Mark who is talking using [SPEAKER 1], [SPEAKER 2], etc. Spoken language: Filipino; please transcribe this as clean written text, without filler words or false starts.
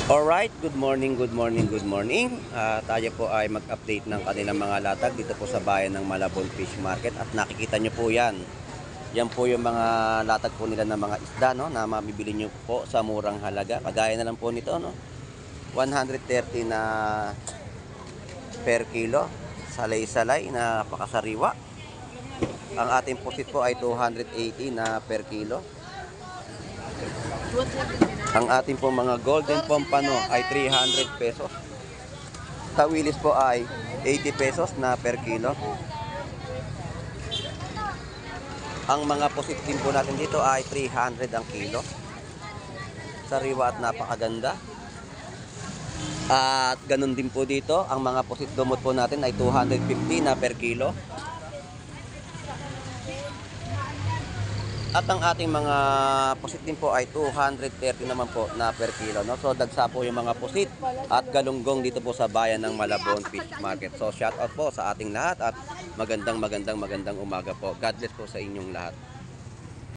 [SPEAKER 1] Alright, good morning, good morning, good morning. Tayo po ay mag-update ng kanilang mga latag dito po sa bayan ng Malabon Fish Market. At nakikita nyo po yan. Yan po yung mga latag po nila ng mga isda, no, na mabibili nyo po sa murang halaga. Kagaya na lang po nito, no, 130 na per kilo. Salay-salay na pakasariwa. Ang ating pusit po ay 280 na per kilo. Ang ating po mga golden pompano ay 300 pesos. Tawilis po ay 80 pesos na per kilo. Ang mga pusit din po natin dito ay 300 ang kilo. Sariwa at napakaganda. At ganun din po dito, ang mga pusit dumot po natin ay 250 na per kilo. At ang ating mga pusit din po ay 230 naman po na per kilo, no? So dagsa po yung mga pusit at galunggong dito po sa bayan ng Malabon Fish Market. So shout out po sa ating lahat at magandang umaga po. God bless po sa inyong lahat.